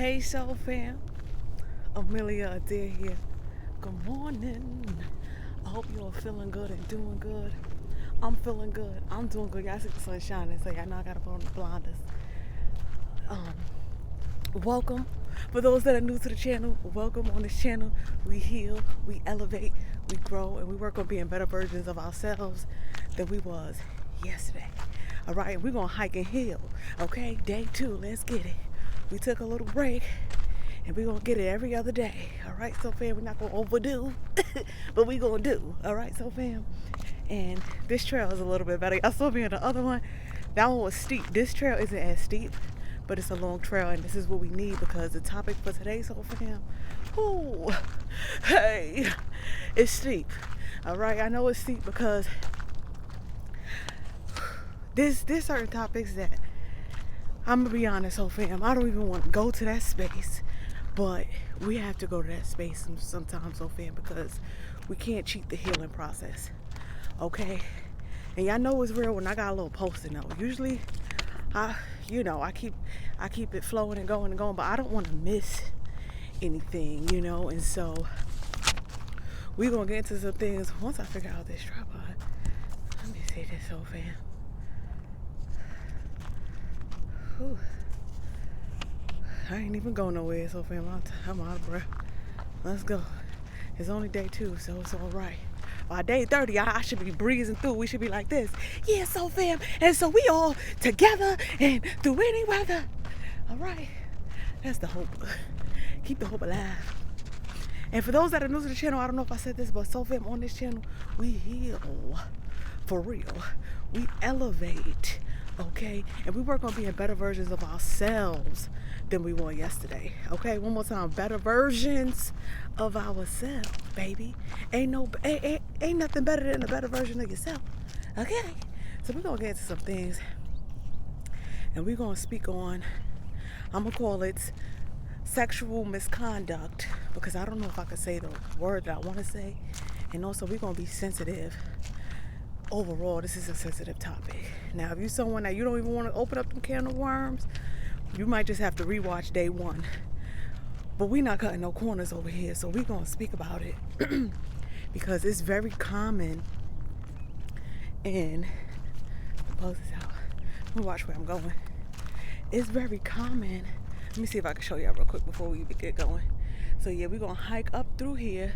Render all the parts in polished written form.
Hey, soul fam. Amelia Adair here. Good morning. I hope you all feeling good and doing good. I'm feeling good. I'm doing good. Y'all see the sun shining, so y'all know I gotta put on the blinders. Welcome. For those that are new to the channel, welcome on this channel. We heal, we elevate, we grow, and we work on being better versions of ourselves than we was yesterday. All right, we're gonna hike and heal. Okay, day 2, let's get it. We took a little break, and we're gonna get it every other day. All right, so fam, we're not gonna overdo, but we gonna do. All right, so fam. And this trail is a little bit better. I saw me in the other one. That one was steep. This trail isn't as steep, but it's a long trail, and this is what we need because the topic for today, so fam, ooh, hey, it's steep. All right, I know it's steep because there's certain topics that I'm gonna be honest, so fam, I don't even want to go to that space, but we have to go to that space sometimes, so fam, because we can't cheat the healing process. Okay, and y'all know it's real when I got a little post-it note. Usually, I keep it flowing and going, but I don't want to miss anything, and so we're gonna get into some things once I figure out this tripod. Let me see this, so fam. Whew. I ain't even going nowhere, so fam. I'm out of breath. Let's go. It's only day 2, so it's all right. By day 30, I should be breezing through. We should be like this. Yeah, so fam. And so we all together and through any weather. All right. That's the hope. Keep the hope alive. And for those that are new to the channel, I don't know if I said this, but so fam, on this channel, we heal. For real. We elevate. Okay? And we work on being better versions of ourselves than we were yesterday. Okay? One more time. Better versions of ourselves, baby. Ain't nothing better than a better version of yourself. Okay? So we're gonna get into some things, and we're gonna speak on, I'm gonna call it sexual misconduct, because I don't know if I could say the word that I want to say. And also we're gonna be sensitive. Overall, this is a sensitive topic. Now, if you're someone that you don't even want to open up them can of worms, you might just have to rewatch day 1. But we're not cutting no corners over here, so we're going to speak about it because it's very common. And the buzz is out. Let me watch where I'm going. It's very common. Let me see if I can show y'all real quick before we get going. So yeah, we're going to hike up through here,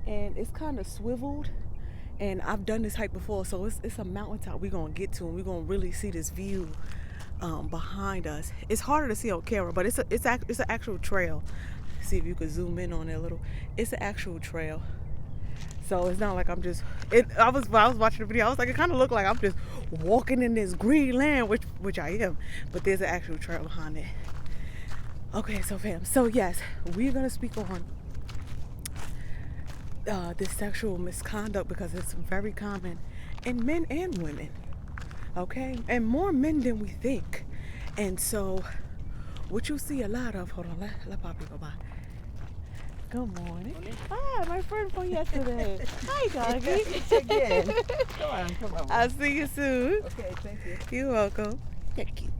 and it's kind of swiveled. And I've done this hike before, so it's a mountaintop we're going to get to, and we're going to really see this view behind us. It's harder to see on camera, but it's an actual trail. See if you can zoom in on it a little. It's an actual trail. So it's not like I'm just, when I was watching the video, I was like, it kind of looked like I'm just walking in this green land, which I am, but there's an actual trail behind it. Okay, so fam, so yes, we're going to speak on this sexual misconduct because it's very common in men and women, okay, and more men than we think. And so what you see a lot of, hold on, let Poppy go by. Good morning. Hi, my friend from yesterday. Hi, doggy. Again. Come on. I'll see you soon. Okay, thank you. You're welcome. Thank you.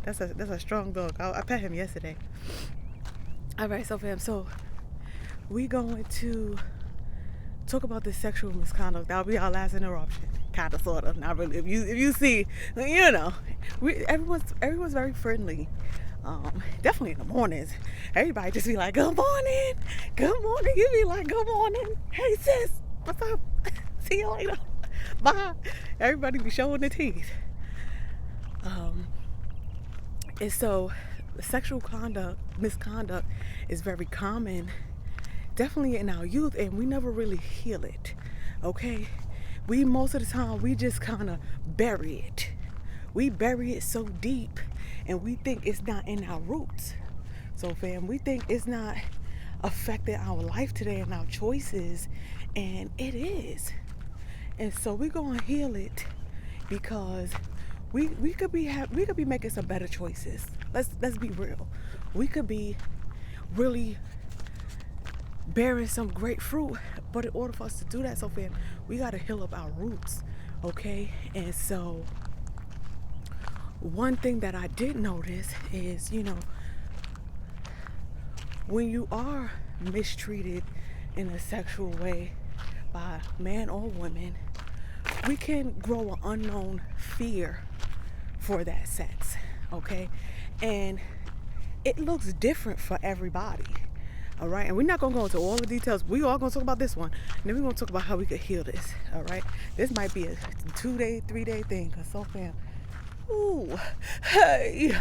That's a strong dog. I pet him yesterday. All right, so fam, so we going to talk about this sexual misconduct. That'll be our last interruption, kind of, sort of, not really. If you see, everyone's very friendly. Definitely in the mornings, everybody just be like, "Good morning, good morning." You be like, "Good morning, hey sis, what's up? See you later, bye." Everybody be showing their teeth. And so, sexual misconduct is very common. Definitely in our youth, and we never really heal it. Okay, most of the time we just kind of bury it. We bury it so deep, and we think it's not in our roots. So fam, we think it's not affecting our life today and our choices, and it is. And so we're gonna heal it because we could be making some better choices. Let's be real. We could be really bearing some great fruit, but in order for us to do that, so fam, we got to heal up our roots. Okay, and so one thing that I did notice is, when you are mistreated in a sexual way by man or woman, we can grow an unknown fear for that sex, okay? And it looks different for everybody, all right? And we're not gonna go into all the details. We are gonna talk about this one, and then we're gonna talk about how we could heal this, all right? This might be a 2-day, 3-day thing, because so fam, ooh, hey,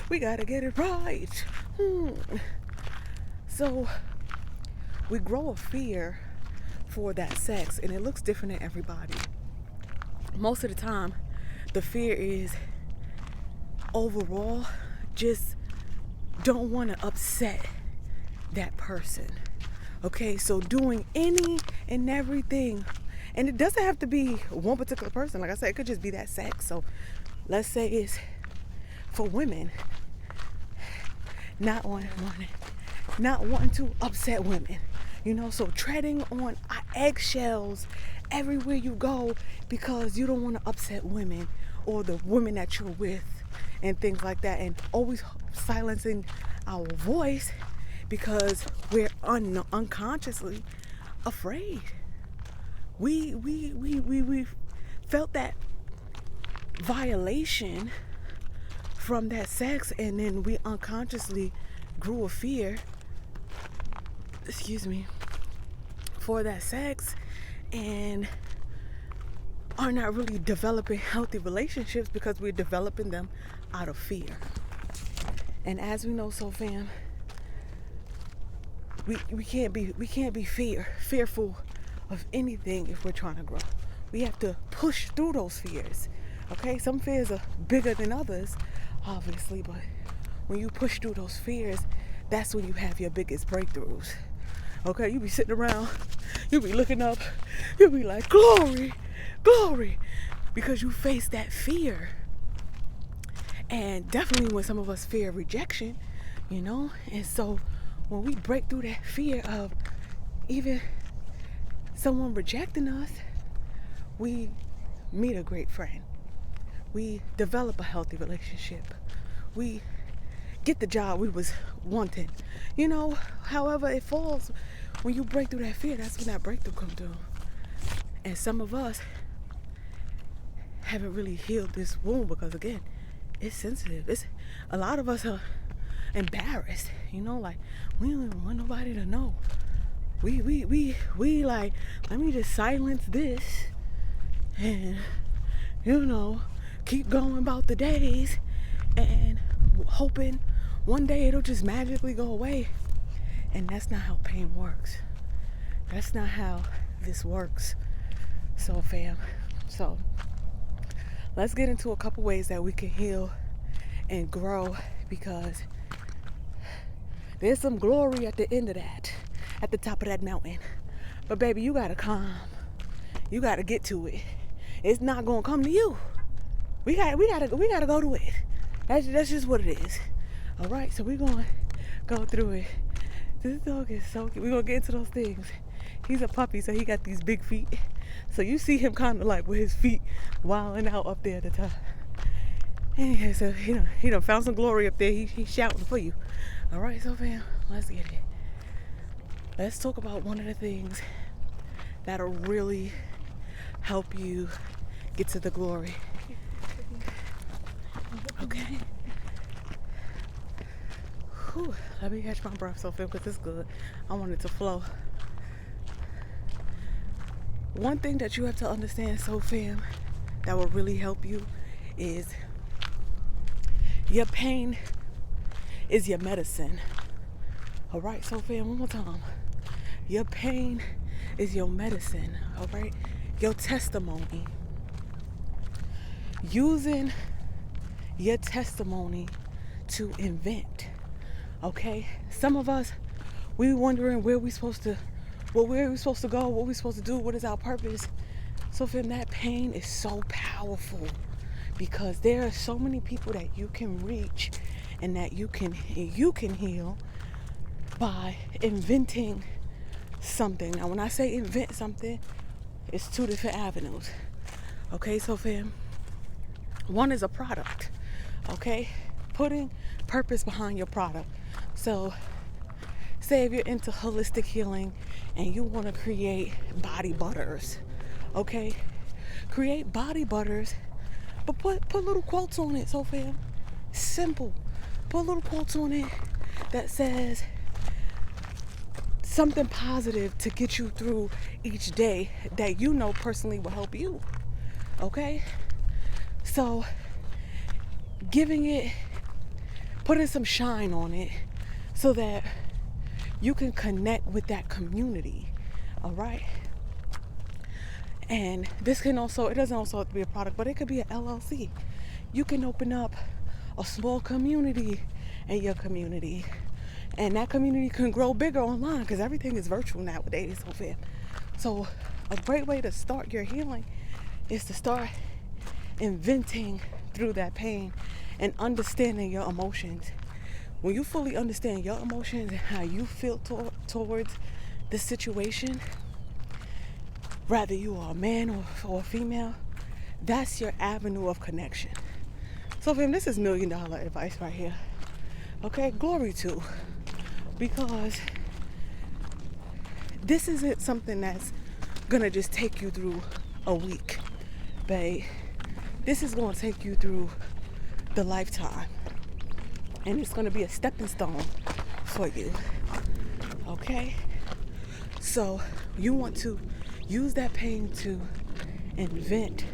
we gotta get it right. So we grow a fear for that sex, and it looks different in everybody. Most of the time, the fear is overall just don't want to upset that person. Okay, so doing any and everything, and it doesn't have to be one particular person. Like I said, it could just be that sex. So let's say it's for women, not wanting to upset women, so treading on eggshells everywhere you go because you don't want to upset women or the women that you're with and things like that, and always silencing our voice because we're unconsciously afraid. We felt that violation from that sex, and then we unconsciously grew a fear, for that sex, and are not really developing healthy relationships because we're developing them out of fear. And as we know, so fam, we can't be fearful of anything if we're trying to grow. We have to push through those fears. Okay, some fears are bigger than others, obviously, but when you push through those fears, that's when you have your biggest breakthroughs. Okay, you be sitting around, you be looking up, you be like, glory, glory, because you face that fear. And definitely when some of us fear rejection, and so when we break through that fear of even someone rejecting us, we meet a great friend. We develop a healthy relationship. We get the job we was wanting. However it falls, when you break through that fear, that's when that breakthrough comes through. And some of us haven't really healed this wound because, again, it's sensitive. A lot of us are embarrassed, like we don't even want nobody to know. We like, let me just silence this and keep going about the days and hoping one day it'll just magically go away. And that's not how pain works. That's not how this works. So fam, let's get into a couple ways that we can heal and grow, because there's some glory at the end of that, at the top of that mountain. But baby, you gotta calm. You gotta get to it. It's not gonna come to you. We gotta go to it. That's just what it is. All right, so we're gonna go through it. This dog is so cute. We're gonna get into those things. He's a puppy, so he got these big feet. So you see him kind of like with his feet wilding out up there at the top. Anyway, so he done found some glory up there. He's shouting for you. All right, so fam, let's get it. Let's talk about one of the things that'll really help you get to the glory. Okay. Whew. Let me catch my breath, so fam, because it's good. I want it to flow. One thing that you have to understand, so fam, that will really help you is your pain is your medicine. All right, so fam, one more time. Your pain is your medicine. All right, your testimony. Using your testimony to invent. Okay, some of us, we wondering where we supposed to go, what we're supposed to do, what is our purpose. So fam, that pain is so powerful, because there are so many people that you can reach and that you can heal by inventing something. Now when I say invent something, it's two different avenues. Okay, so fam, One is a product, okay? Putting purpose behind your product. So say if you're into holistic healing and you want to create body butters, okay? Create body butters, but put little quotes on it, so fam. Simple. Put little quotes on it that says something positive to get you through each day that you know personally will help you, okay? So putting some shine on it so that you can connect with that community, all right? And this can also, it doesn't also have to be a product, but it could be an LLC. You can open up a small community in your community, and that community can grow bigger online because everything is virtual nowadays. So a great way to start your healing is to start inventing through that pain and understanding your emotions. When you fully understand your emotions and how you feel towards the situation, whether you are a man or a female, that's your avenue of connection. So fam, this is $1 million advice right here. Okay, glory to. Because this isn't something that's gonna just take you through a week, babe. This is gonna take you through the lifetime. And it's gonna be a stepping stone for you. Okay? So you want to use that pain to invent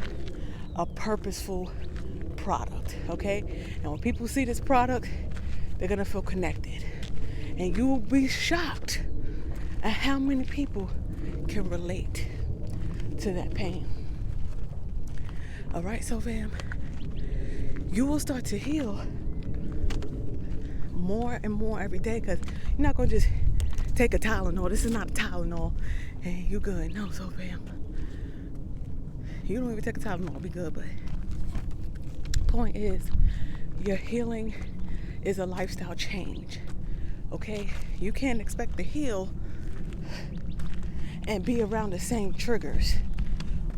a purposeful product, okay? And when people see this product, they're gonna feel connected. And you will be shocked at how many people can relate to that pain. All right, so fam, you will start to heal more and more every day, because you're not gonna just take a Tylenol. This is not a Tylenol and you good. No, so fam, you don't even take a Tylenol, be good. But point is, your healing is a lifestyle change. Okay, you can't expect to heal and be around the same triggers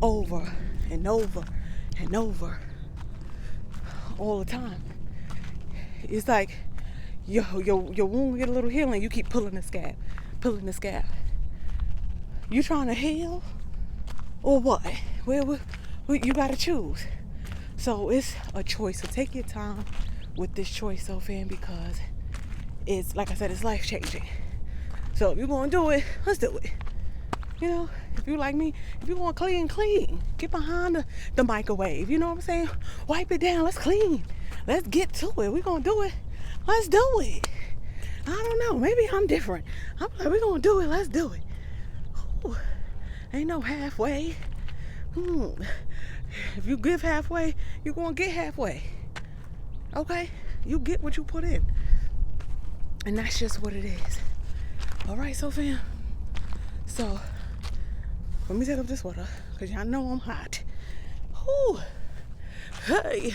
over and over and over all the time. It's like your wound get a little healing, you keep pulling the scab. You trying to heal or what? Well, you gotta choose. So it's a choice. So take your time with this choice, so fam, because it's, like I said, it's life changing. So if you're gonna do it, let's do it. You know, if you like me, if you want clean, get behind the microwave. You know what I'm saying? Wipe it down. Let's clean. Let's get to it. We're gonna do it. Let's do it. I don't know. Maybe I'm different. I'm like, we're gonna do it. Let's do it. Ooh, ain't no halfway. If you give halfway, you're gonna get halfway. Okay? You get what you put in. And that's just what it is. All right, so fam. So let me take up this water, because y'all know I'm hot. Whew. Hey.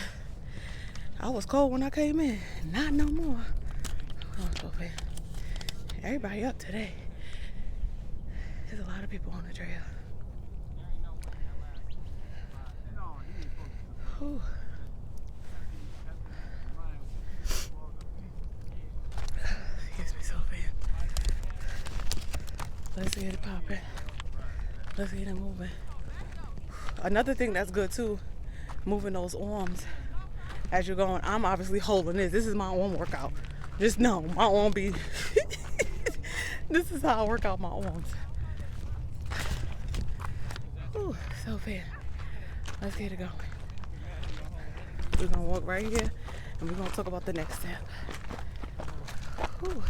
I was cold when I came in. Not no more. Hold on, so fam. Everybody up today. There's a lot of people on the trail. Whew. Excuse me, so fam. Let's get it popping. Let's get it moving. Another thing that's good too, moving those arms as you're going. I'm obviously holding this. This is my arm workout. Just know my arm be. This is how I work out my arms. Ooh, so fair. Let's get it going. We're gonna walk right here, and we're gonna talk about the next step. Ooh.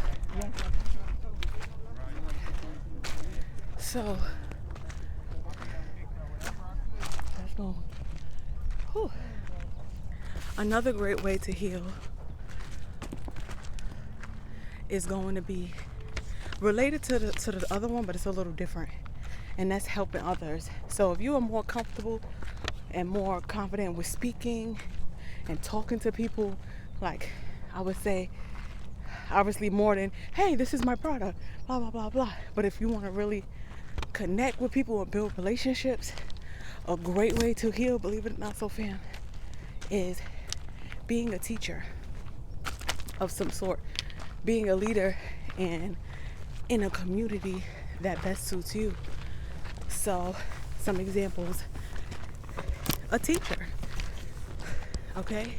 So let's go. Whew. Another great way to heal is going to be related to the other one, but it's a little different, and that's helping others. So if you are more comfortable and more confident with speaking and talking to people, like I would say, obviously more than, hey, this is my product, blah blah blah blah. But if you want to really connect with people and build relationships, a great way to heal, believe it or not, so fam, is being a teacher of some sort, being a leader in a community that best suits you. So some examples: a teacher, okay?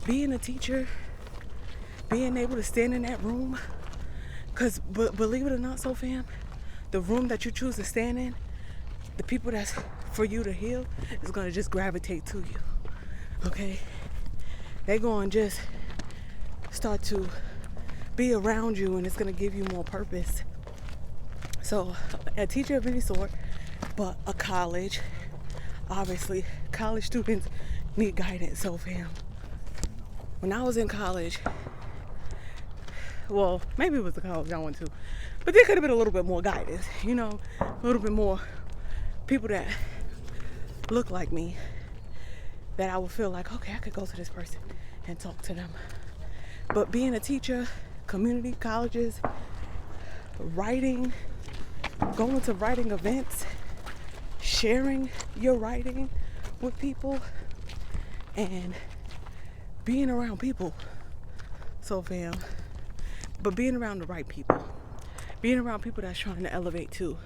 Being a teacher, being able to stand in that room, because believe it or not, so fam, the room that you choose to stand in, the people that's for you to heal is going to just gravitate to you, okay? They're going to just start to be around you, and it's going to give you more purpose. So a teacher of any sort, but a college, obviously college students need guidance. So fam, when I was in college, well, maybe it was the college I went to, but there could have been a little bit more guidance, you know, a little bit more people that look like me, that I would feel like, okay, I could go to this person and talk to them. But being a teacher, community colleges, writing, going to writing events, sharing your writing with people, and being around people. So fam, but being around the right people, being around people that's trying to elevate too,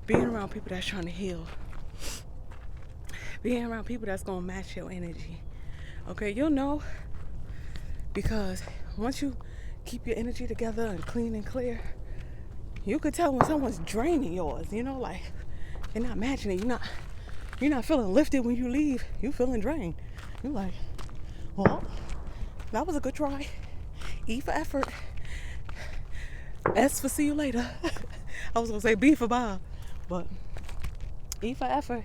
being around people that's trying to heal, being around people that's gonna match your energy. Okay, you'll know, because once you keep your energy together and clean and clear, you could tell when someone's draining yours, you know, like you're not matching it. You're not feeling lifted when you leave. You're feeling drained. You're like, well, that was a good try. E for effort. S for see you later. I was gonna say B for bye, but E for effort.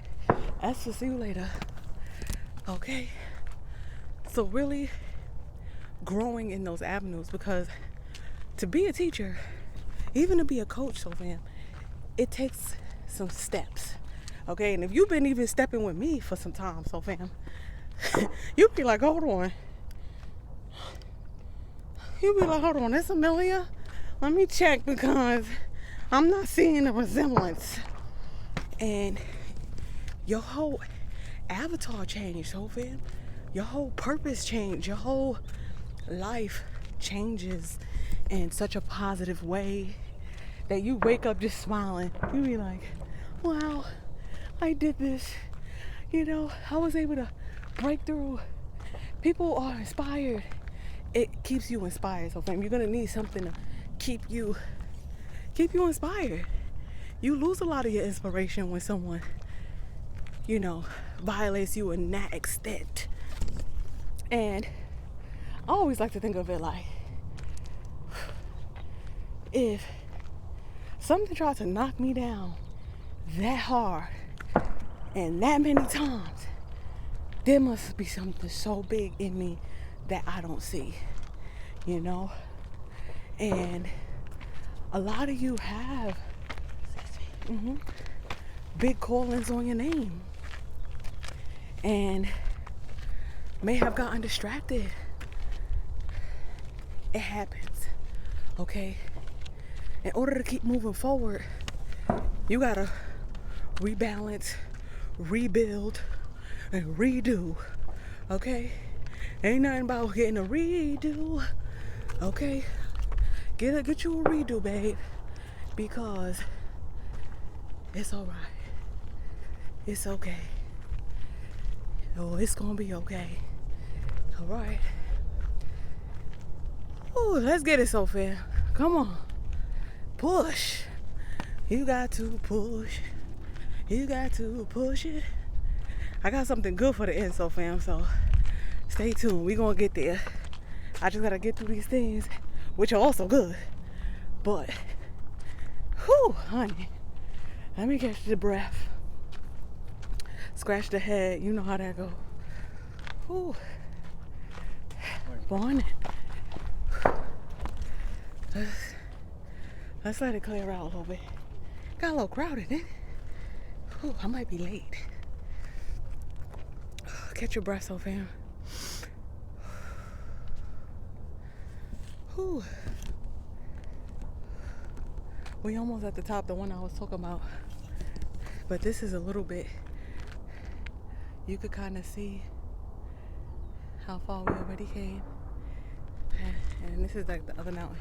S for see you later. Okay. So really growing in those avenues, because to be a teacher, even to be a coach, so fam, it takes some steps. Okay, and if you've been even stepping with me for some time, so fam, you'll be like, hold on. You'll be like, hold on, that's Amelia? Let me check, because I'm not seeing a resemblance. And your whole avatar changed, so fam. Your whole purpose changed. Your whole life changes in such a positive way that you wake up just smiling. You be like, wow, I did this. You know, I was able to break through. People are inspired. It keeps you inspired. So fam, you're gonna need something to keep you inspired. You lose a lot of your inspiration when someone, you know, violates you in that extent. And I always like to think of it like, if something tries to knock me down that hard and that many times, there must be something so big in me that I don't see, you know? And a lot of you have big callings on your name and may have gotten distracted. It happens, okay? In order to keep moving forward, you gotta rebalance, rebuild, and redo, okay? Ain't nothing about getting a redo, okay? Get you a redo, babe, because it's all right. It's okay. Oh, it's gonna be okay. All right. Oh, let's get it, Sophia. Come on. Push. You got to push. You got to push it. I got something good for the end, so fam, so stay tuned. We gonna get there. I just gotta get through these things, which are also good. But, whew, honey, let me catch the breath. Scratch the head. You know how that go. Whew. Morning. Let's let it clear out a little bit. Got a little crowded, eh? Whew, I might be late. Catch your breath, so fam. Whew. We almost at the top, the one I was talking about. But this is a little bit, you could kind of see how far we already came. And this is like the other mountain.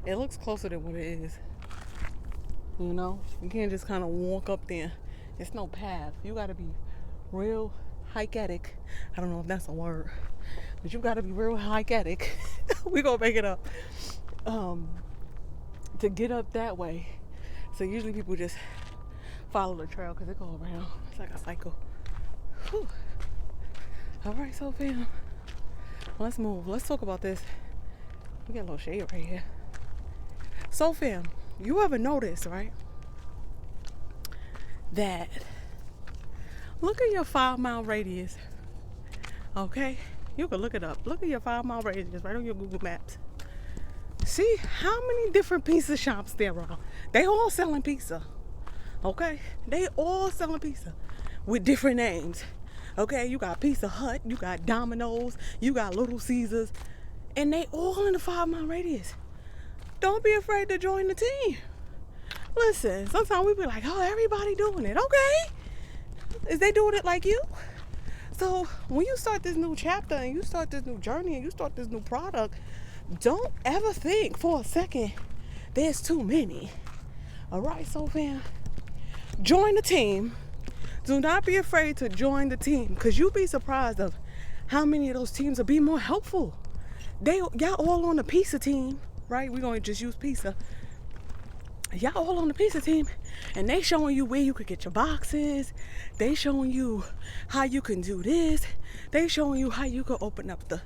It looks closer than what it is. You know, you can't just kind of walk up there. It's no path. You got to be real hike-etic. I don't know if that's a word, but you got to be real hike-etic. We gonna make it up. To get up that way. So usually people just follow the trail because it go around. It's like a cycle. Whew. All right, so fam, let's move. Let's talk about this. We got a little shade right here. So fam, you ever notice, right, that look at your 5-mile radius, okay? You can look it up. Look at your 5-mile radius right on your Google Maps. See how many different pizza shops there are. They all selling pizza, okay? They all selling pizza with different names, okay? You got Pizza Hut, you got Domino's, you got Little Caesars, and they all in the 5-mile radius. Don't be afraid to join the team. Listen, sometimes we be like, oh, everybody doing it. Okay. Is they doing it like you? So when you start this new chapter and you start this new journey and you start this new product, don't ever think for a second there's too many. All right, so fam, join the team. Do not be afraid to join the team, because you'll be surprised of how many of those teams will be more helpful. Y'all all on the pizza team, right? We're going to just use pizza. Y'all all on the pizza team, and they showing you where you could get your boxes. They showing you how you can do this. They showing you how you can open up the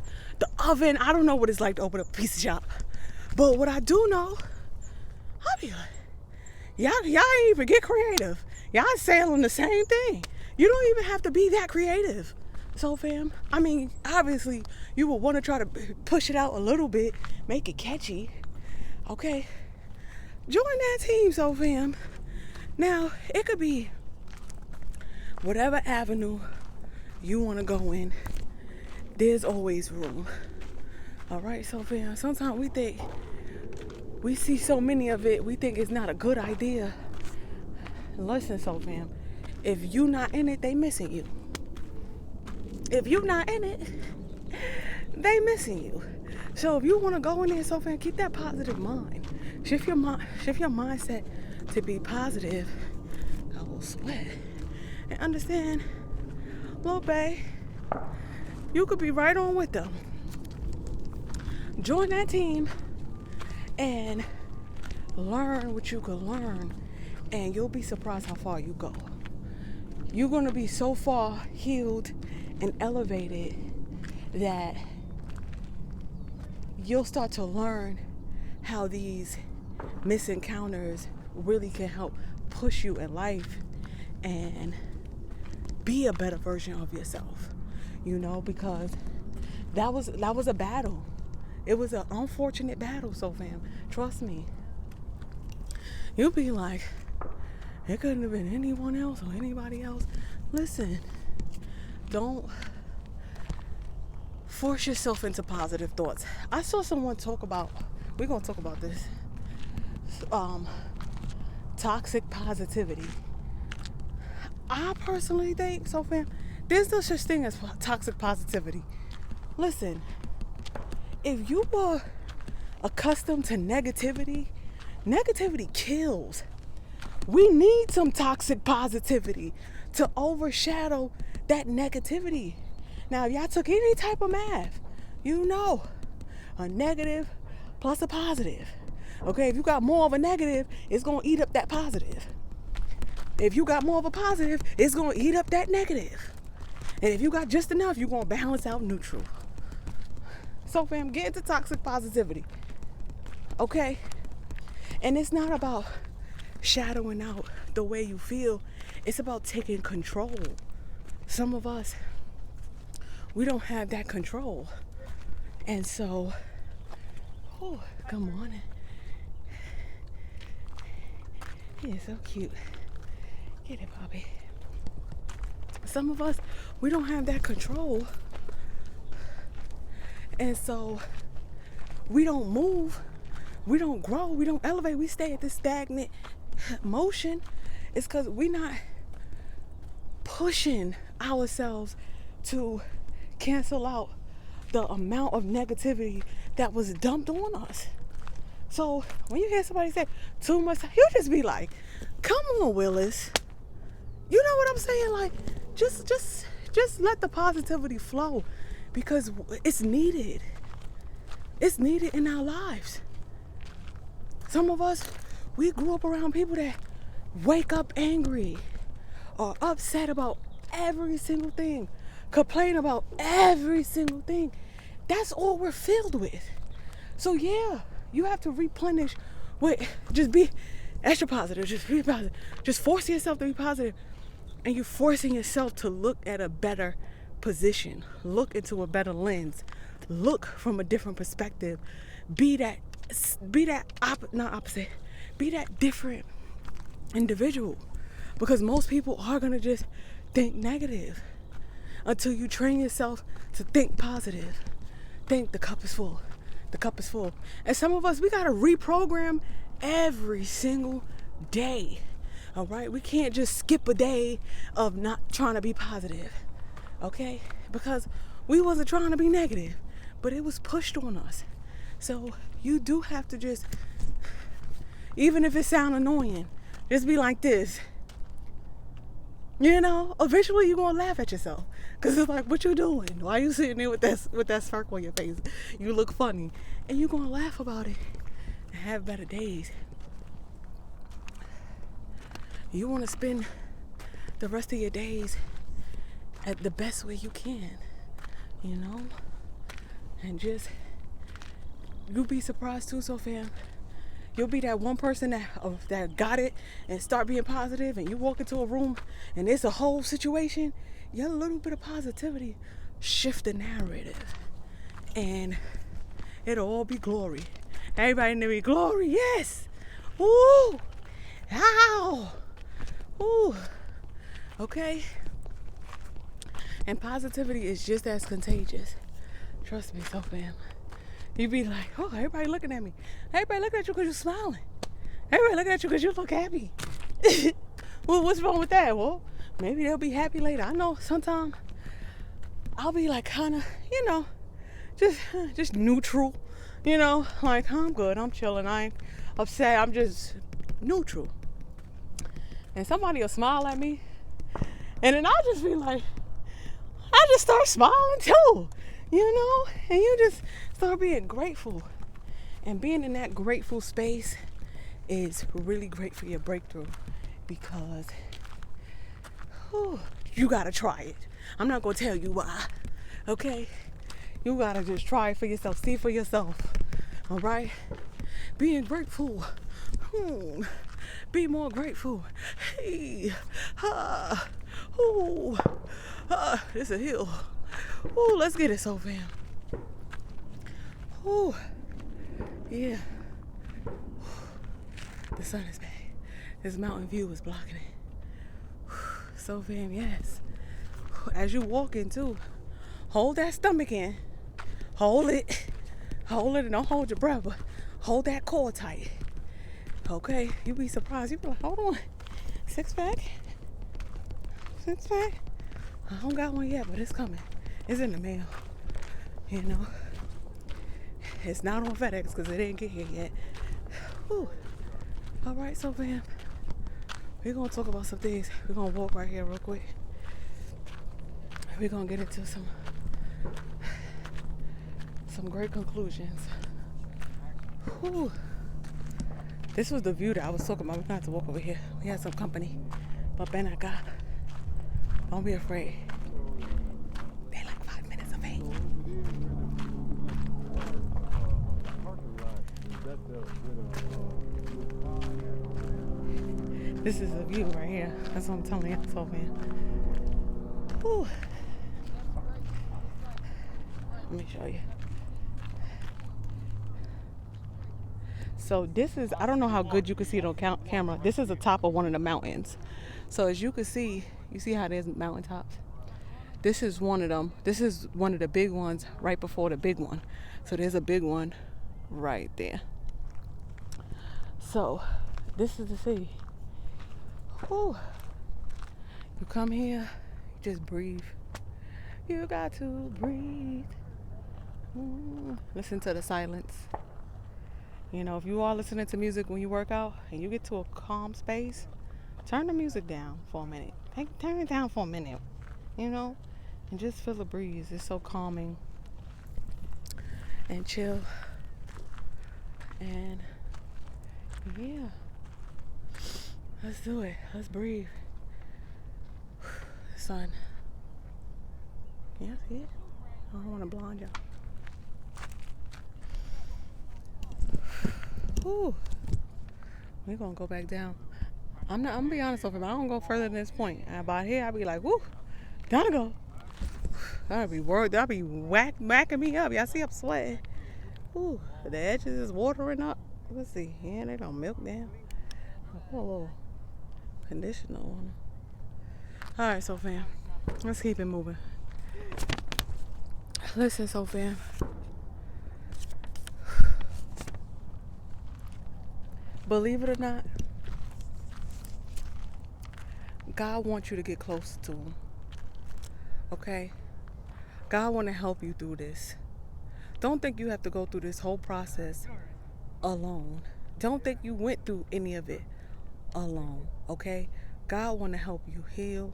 oven. I don't know what it's like to open up a pizza shop, but what I do know, I'll be like, y'all ain't even get creative. Y'all selling the same thing. You don't even have to be that creative. So fam, I mean, obviously you will want to try to push it out a little bit, make it catchy, okay? Join that team, so fam. Now, it could be whatever avenue you want to go in. There's always room. All right, so fam, sometimes we think we see so many of it, we think it's not a good idea. Listen, so fam, if you not in it, they missing you. If you not in it, they missing you. So if you want to go in there, so fam, keep that positive mind. Shift your mindset to be positive. Got a little sweat. And understand, little bae, you could be right on with them. Join that team and learn what you can learn, and you'll be surprised how far you go. You're going to be so far healed and elevated that you'll start to learn how these misencounters really can help push you in life and be a better version of yourself, you know, because that was a battle. It was an unfortunate battle, so fam, trust me. You'll be like, it couldn't have been anyone else or anybody else. Listen, don't force yourself into positive thoughts. I saw someone talk about, we're going to talk about this, toxic positivity. I personally think, so fam, there's no such thing as toxic positivity. Listen, if you were accustomed to negativity kills. We need some toxic positivity to overshadow that negativity. Now, if y'all took any type of math, you know a negative plus a positive. Okay, if you got more of a negative, it's going to eat up that positive. If you got more of a positive, it's going to eat up that negative. And if you got just enough, you're going to balance out neutral. So, fam, get into toxic positivity. Okay? And it's not about shadowing out the way you feel. It's about taking control. Some of us, we don't have that control. And so, oh, good morning. He is so cute. Get it, Bobby. Some of us, we don't have that control. And so, we don't move. We don't grow. We don't elevate. We stay at this stagnant motion. It's because we're not pushing ourselves to cancel out the amount of negativity that was dumped on us. So when you hear somebody say too much, you just be like, come on, Willis. You know what I'm saying? Like, just let the positivity flow, because it's needed. It's needed in our lives. Some of us, we grew up around people that wake up angry or upset about every single thing, complain about every single thing. That's all we're filled with. So yeah, you have to replenish with just be extra positive, just be positive. Just force yourself to be positive. And you're forcing yourself to look at a better position, look into a better lens, look from a different perspective. Be that different individual. Because most people are gonna just think negative until you train yourself to think positive. Think the cup is full. The cup is full. And some of us, we gotta reprogram every single day. All right, we can't just skip a day of not trying to be positive, okay? Because we wasn't trying to be negative, but it was pushed on us. So you do have to just, even if it sounds annoying, just be like this. You know, eventually you're gonna laugh at yourself, because it's like, what you doing? Why you sitting there with that smirk on your face? You look funny, and you're gonna laugh about it and have better days. You want to spend the rest of your days at the best way you can, you know? And just, you'll be surprised too, so fam. You'll be that one person that got it and start being positive, and you walk into a room and it's a whole situation. Your little bit of positivity shift the narrative, and it'll all be glory. Everybody in there be glory, yes. Woo! Ow! Ooh, okay. And positivity is just as contagious. Trust me, so fam. You be like, oh, everybody looking at me. Everybody looking at you because you're smiling. Everybody looking at you because you look happy. Well, what's wrong with that? Well, maybe they'll be happy later. I know sometimes I'll be like kind of, you know, just neutral. You know, like, I'm good, I'm chilling, I ain't upset, I'm just neutral. And somebody will smile at me, and then I'll just be like, I just start smiling too, you know? And you just start being grateful. And being in that grateful space is really great for your breakthrough, because you gotta try it. I'm not gonna tell you why, okay? You gotta just try it for yourself, see for yourself, all right? Being grateful. Be more grateful. Hey, this is a hill. Let's get it, so fam. Yeah. The sun is bad. This mountain view is blocking it. So fam, yes. As you walk into, hold that stomach in. Hold it. Hold it, and don't hold your breath, but hold that core tight. Okay, you'll be surprised. You'll be like, hold on. Six pack? I don't got one yet, but it's coming. It's in the mail. You know, it's not on FedEx because it didn't get here yet. Whew. All right, so fam, we're gonna talk about some things. We're gonna walk right here real quick. We're gonna get into some great conclusions. Whew. This was the view that I was talking about. We're gonna have to walk over here. We had some company, but Ben, I got. Don't be afraid. They're like 5 minutes away. This is the view right here. That's what I'm telling you, so man. Whew. Let me show you. So this is, I don't know how good you can see it on camera. This is the top of one of the mountains. So as you can see, you see how there's mountaintops? This is one of them. This is one of the big ones right before the big one. So there's a big one right there. So this is the city. Whew. You come here, you just breathe. You got to breathe. Listen to the silence. You know, if you are listening to music when you work out and you get to a calm space, turn the music down for a minute. Turn it down for a minute, you know, and just feel the breeze. It's so calming and chill. And yeah, let's do it. Let's breathe. Sun. Yeah, see it? I don't want to blind y'all. Whew. We're gonna go back down. I'm gonna be honest with him. I don't go further than this point. About here, I'll be like, whoo, down to go. That'll be whacking me up. Y'all see I'm sweating. Ooh, the edges is watering up. Let's see. Yeah, they don't milk down. Put a little conditioner on them. All right, so fam, let's keep it moving. Listen, so fam. Believe it or not, God wants you to get closer to him. Okay? God want to help you through this. Don't think you have to go through this whole process alone. Don't think you went through any of it alone. Okay? God want to help you heal.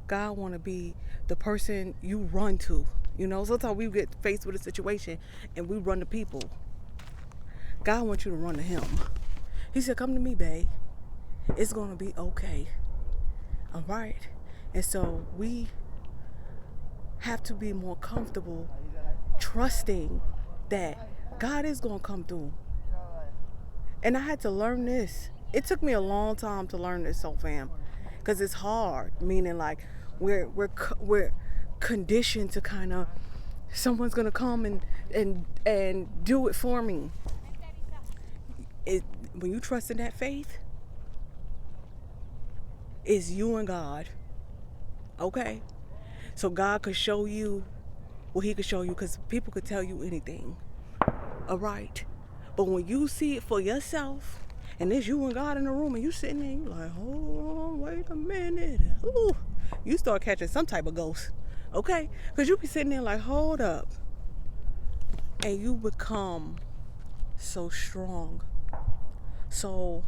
God want to be the person you run to. You know, sometimes we get faced with a situation and we run to people. God wants you to run to him. He said, come to me, babe. It's going to be okay. All right? And so we have to be more comfortable trusting that God is going to come through. And I had to learn this. It took me a long time to learn this, so fam, because it's hard. Meaning, like, we're conditioned to kind of, someone's going to come and do it for me. When you trust in that faith, it's you and God. Okay? So God could show you what he could show you, because people could tell you anything. All right? But when you see it for yourself, and there's you and God in the room, and you sitting there, you like, hold on, wait a minute. Ooh, you start catching some type of ghost. Okay? Because you be sitting there like, hold up. And you become so strong, so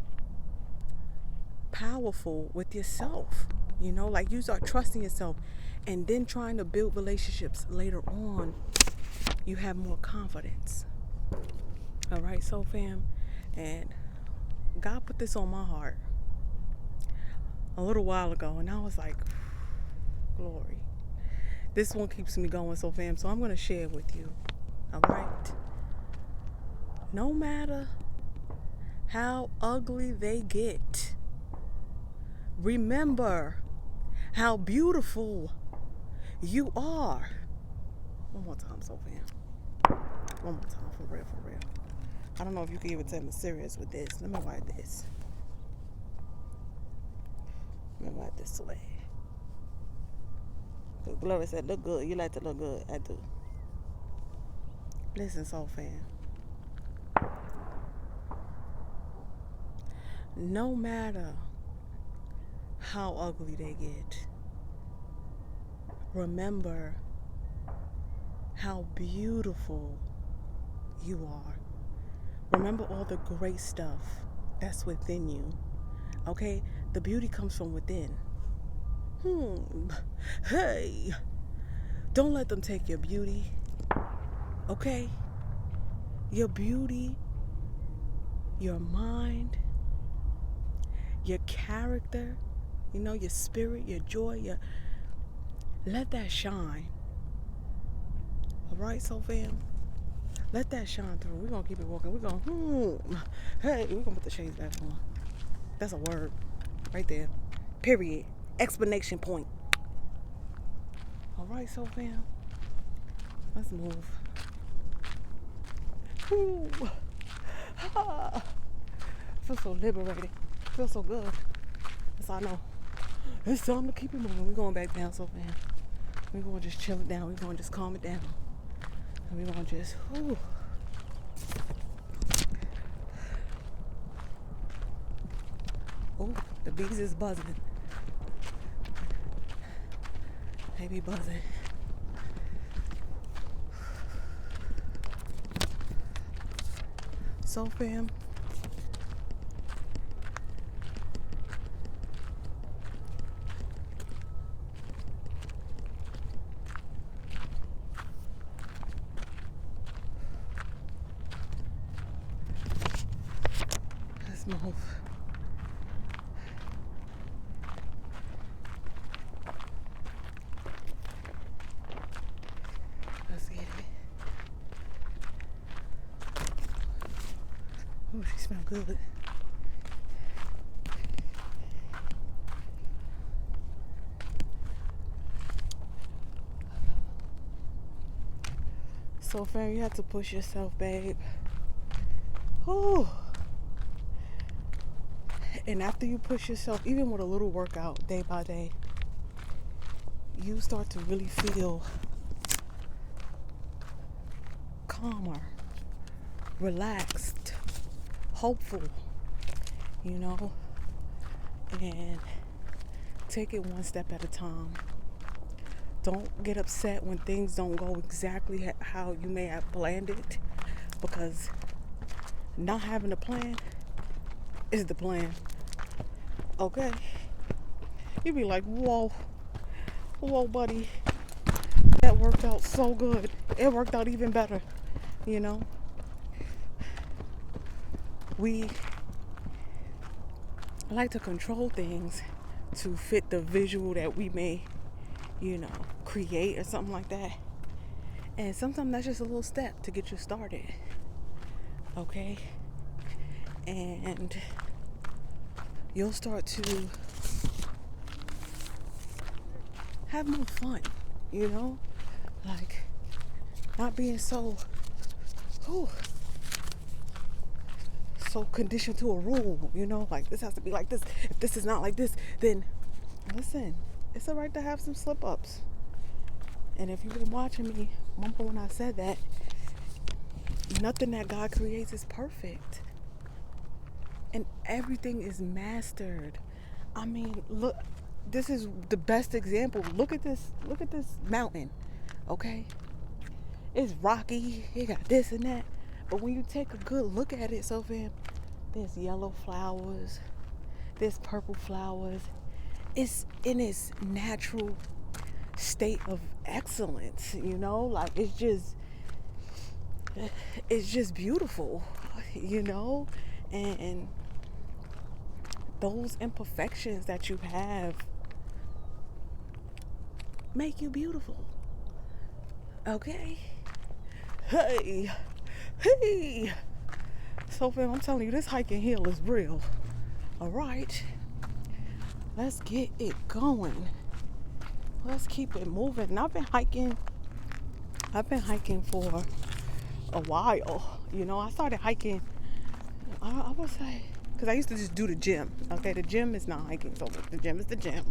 powerful with yourself. You know, like you start trusting yourself, and then trying to build relationships later on, you have more confidence. All right, so fam, and God put this on my heart a little while ago, and I was like, glory. This one keeps me going, so fam, so I'm going to share it with you. All right? No matter how ugly they get, remember how beautiful you are. One more time, so fam. One more time, for real, for real. I don't know if you can even tell me serious with this. Let me write this. Let me write this way. Gloria said, look good. You like to look good. I do. Listen, soul fam. No matter how ugly they get, remember how beautiful you are. Remember all the great stuff that's within you. Okay? The beauty comes from within. Hey, don't let them take your beauty. Okay? Your beauty, your mind, your character, you know, your spirit, your joy, let that shine. All right, so fam? Let that shine through. We're going to keep it walking. We're going, hey, we're going to put the shades back on. That's a word right there. Period. Explanation point. All right, so fam, let's move. Ooh. I feel so liberated. I feel so good. That's all I know. It's time to keep it moving. We're going back down, so fam. We're going to just chill it down. We're going to just calm it down. And we're going to just, ooh. Oh, the bees is buzzing. They be buzzing. So, fam, let's move. Let's get it. Oh, she smells good. So, fam, you have to push yourself, babe. Whew. And after you push yourself, even with a little workout day by day, you start to really feel calmer, relaxed, hopeful, you know, and take it one step at a time. Don't get upset when things don't go exactly how you may have planned it, because not having a plan is the plan. Okay? You be like, whoa, buddy, that worked out so good. It worked out even better, you know? We like to control things to fit the visual that we may, create or something like that. And sometimes that's just a little step to get you started. Okay? And you'll start to have more fun, like not being so conditioned to a rule, like this has to be like this. If this is not like this, then listen, it's alright to have some slip ups. And if you've been watching me, remember when I said that nothing that God creates is perfect, and everything is mastered. I mean, look, this is the best example. Look at this mountain. Okay, it's rocky, it got this and that, but when you take a good look at it, so fam, there's yellow flowers, there's purple flowers. It's in its natural state of excellence, like it's just beautiful, and those imperfections that you have make you beautiful. Okay? Hey. So, fam, I'm telling you, this hiking hill is real. All right. Let's get it going. Let's keep it moving. And I've been hiking for a while. I started hiking, I would say, because I used to just do the gym. Okay, the gym is not hiking, so the gym is the gym.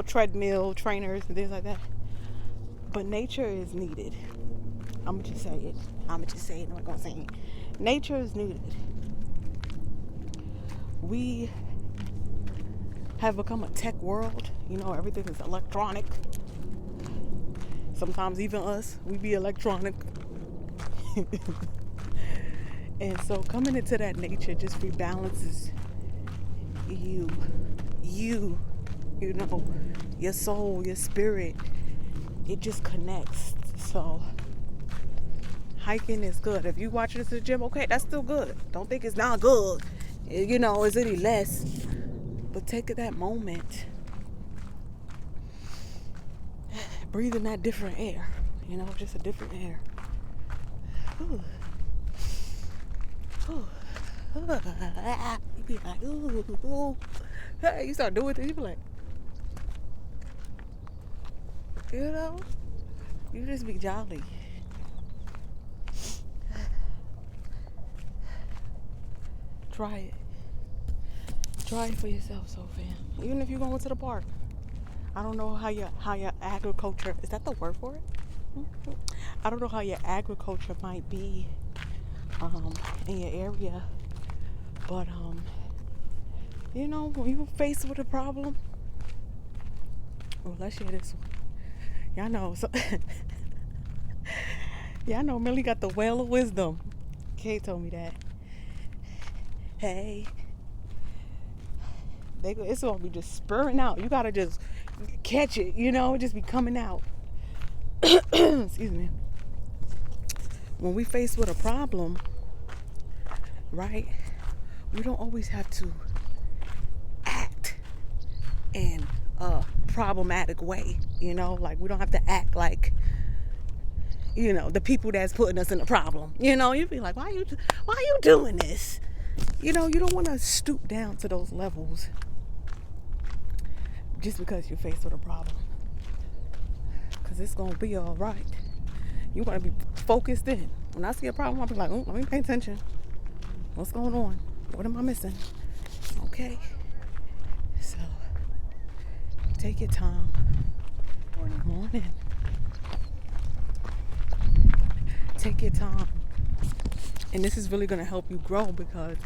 Treadmill, trainers, and things like that. But nature is needed. I'm going to just say it. I'm not going to say it. Nature is needed. We have become a tech world. Everything is electronic. Sometimes even us, we be electronic. And so coming into that nature just rebalances your soul, your spirit. It just connects. So hiking is good. If you watch this at the gym, okay, that's still good. Don't think it's not good. It's any less. But take that moment. Breathing that different air. Just a different air. Ooh. Ooh. You be like, ooh. Hey, you start doing things, you be like, you just be jolly. Try it. Try it for yourself, so fam. Even if you're going to the park. I don't know how your agriculture, is that the word for it? I don't know how your agriculture might be in your area, but when you're faced with a problem, let's share this one. Y'all know Millie got the well of wisdom. Kay told me that. Hey. It's gonna be just spurring out. You gotta just catch it, just be coming out. Excuse me. When we faced with a problem, right, we don't always have to act in a problematic way, like we don't have to act like the people that's putting us in the problem. You'd be like, why you doing this? You don't want to stoop down to those levels just because you're faced with a problem, because it's gonna be all right. You want to be focused in. When I see a problem, I'll be like, let me pay attention. What's going on? What am I missing? Okay. So, take your time. Morning. Take your time. And this is really going to help you grow, because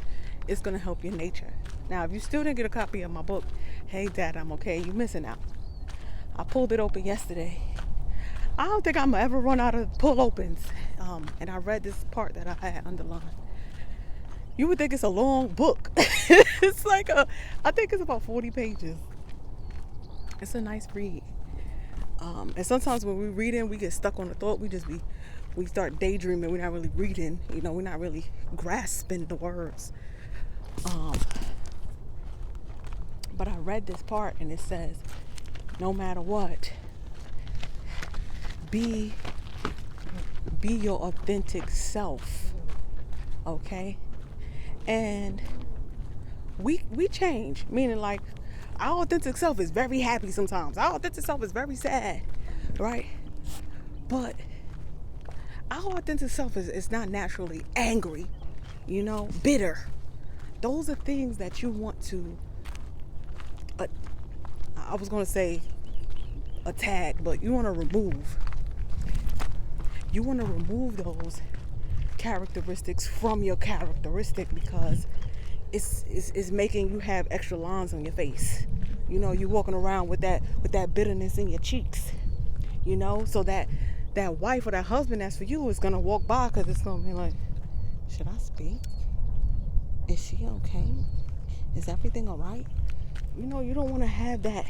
it's going to help your nature. Now, if you still didn't get a copy of my book, Hey Dad, I'm Okay, you're missing out. I pulled it open yesterday. I don't think I'm ever run out of pull opens. And I read this part that I had underlined. You would think it's a long book. It's like I think it's about 40 pages. It's a nice read. And sometimes when we're reading, we get stuck on the thought. We start daydreaming. We're not really reading. We're not really grasping the words. But I read this part, and it says, no matter what, be your authentic self. Okay? And we change, meaning like our authentic self is very happy sometimes. Our authentic self is very sad, right? But our authentic self is not naturally angry, bitter. Those are things that you want to, I was going to say attack, but you want to remove. You want to remove those characteristics from your characteristic, because it's making you have extra lines on your face. You're walking around with that bitterness in your cheeks. So that wife or that husband that's for you is gonna walk by, because it's gonna be like, should I speak? Is she okay? Is everything all right? You don't want to have that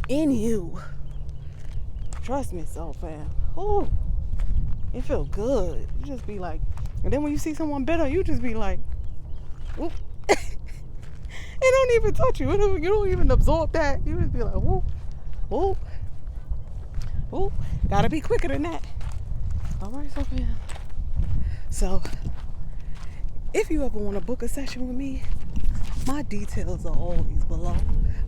in you. Trust me, soul fam. Oh, it feel good. You just be like, and then when you see someone bitter, you just be like, whoop. It don't even touch you. You don't even absorb that. You just be like, whoop, whoop, whoop. Gotta be quicker than that. All right, so fam. So, if you ever want to book a session with me, my details are always below.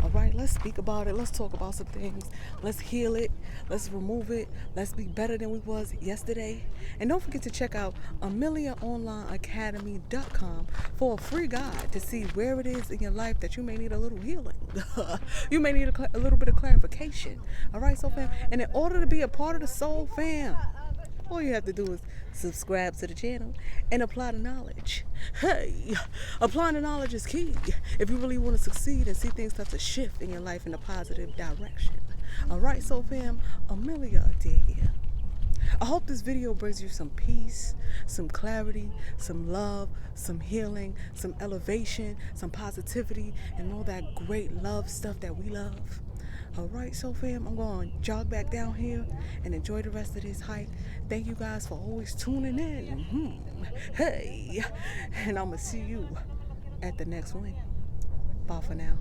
All right, let's speak about it. Let's talk about some things. Let's heal it. Let's remove it. Let's be better than we was yesterday. And don't forget to check out AmeliaOnlineAcademy.com for a free guide to see where it is in your life that you may need a little healing. You may need a little bit of clarification. All right, Soul Fam. And in order to be a part of the Soul Fam, all you have to do is subscribe to the channel and apply the knowledge. Hey, applying the knowledge is key if you really want to succeed and see things start to shift in your life in a positive direction. All right, so fam, Amelia Adair. I hope this video brings you some peace, some clarity, some love, some healing, some elevation, some positivity, and all that great love stuff that we love. All right, so fam, I'm going to jog back down here and enjoy the rest of this hike. Thank you guys for always tuning in. Hey, and I'm going to see you at the next one. Bye for now.